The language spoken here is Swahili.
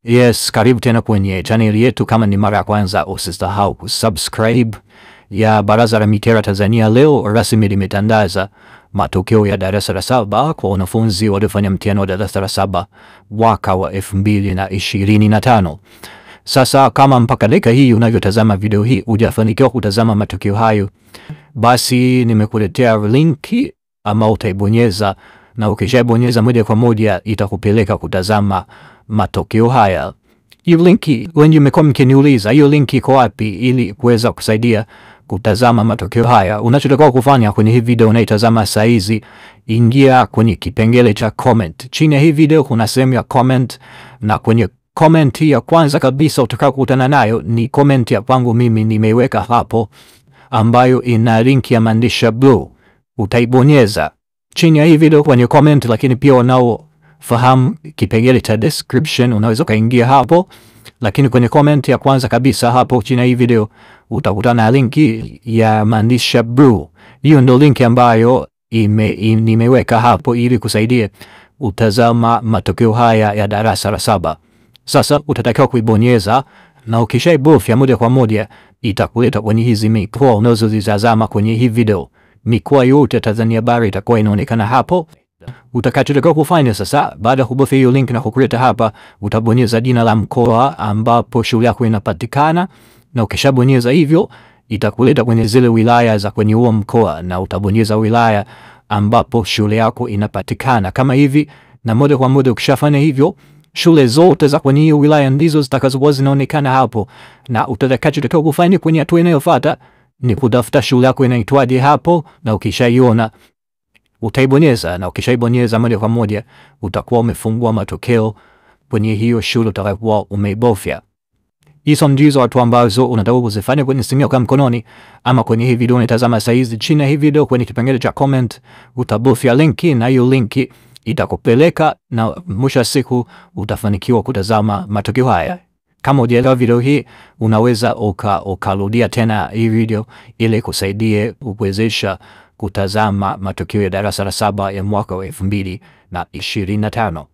Yes, karibu tena kwenye channel yetu. Kama ni mara ya kwanza, usisahau kusubscribe. Ya Baraza la Mitihani Tanzania leo rasmi limetangaza matokeo ya darasa la 7 kwa wanafunzi waliofanya mtihani wa darasa la 7 mwaka wa 2025. Sasa kama mpaka dakika hii unavyotazama video hii hujafanikiwa kutazama matokeo hayo, basi nimekuletea linki ama utaibonyeza, na ukishabonyeza moja kwa moja itakupeleka kutazama matokeo haya. Hiyo linki, wengi mmekuwa mkiniuliza hiyo linki iko wapi ili kuweza kusaidia kutazama matokeo haya. Unachotakiwa kufanya kwenye hii video unaitazama saa hizi, ingia kwenye kipengele cha comment. Chini ya hii video kuna sehemu ya comment, na kwenye comment ya kwanza kabisa utakayokutana nayo ni comment ya kwangu mimi, nimeiweka hapo, ambayo ina link ya maandishi blue. Utaibonyeza chini ya hii video kwenye comment, lakini pia unaofahamu kipengele cha description unaweza kaingia hapo, lakini kwenye comment ya kwanza kabisa hapo chini ya hii video utakutana na link ya maandishi blue. Hiyo ndio link ambayo nimeweka hapo ili kusaidia utazama matokeo haya ya darasa la 7. Sasa utatakiwa kuibonyeza, na ukishaibofya moja kwa moja itakuleta kwenye hizi mikoa unazozitazama kwenye hii video. Mikoa yote Tanzania bara itakuwa inaonekana hapo. Utakachotakiwa kufanya sasa, baada ya kubofya hiyo link na kukuleta hapa, utabonyeza jina la mkoa ambapo shule yako inapatikana, na ukishabonyeza hivyo itakuleta kwenye zile wilaya za kwenye huo mkoa, na utabonyeza wilaya ambapo shule yako inapatikana kama hivi, na moja kwa moja ukishafanya hivyo shule zote za kwenye hiyo wilaya ndizo zitakazokuwa zinaonekana hapo. Na utakachotakiwa kufanya kwenye hatua inayofuata ni kutafuta shule yako inaitwaje hapo, na ukishaiona utaibonyeza, na ukishaibonyeza moja kwa moja utakuwa umefungua matokeo kwenye hiyo shule utakayokuwa umeibofya. Hizo ndizo watu ambazo unataka kuzifanya kwenye simu yako mkononi, ama kwenye hii video unatazama saa hizi. Chini ya hii video kwenye kipengele cha comment utabofya linki, na hiyo linki itakupeleka, na mwisho wa siku utafanikiwa kutazama matokeo haya. Kama hujaelewa video hii, unaweza ukarudia tena hii video ili kusaidie kuwezesha kutazama matokeo ya darasa la 7 ya mwaka wa 2025.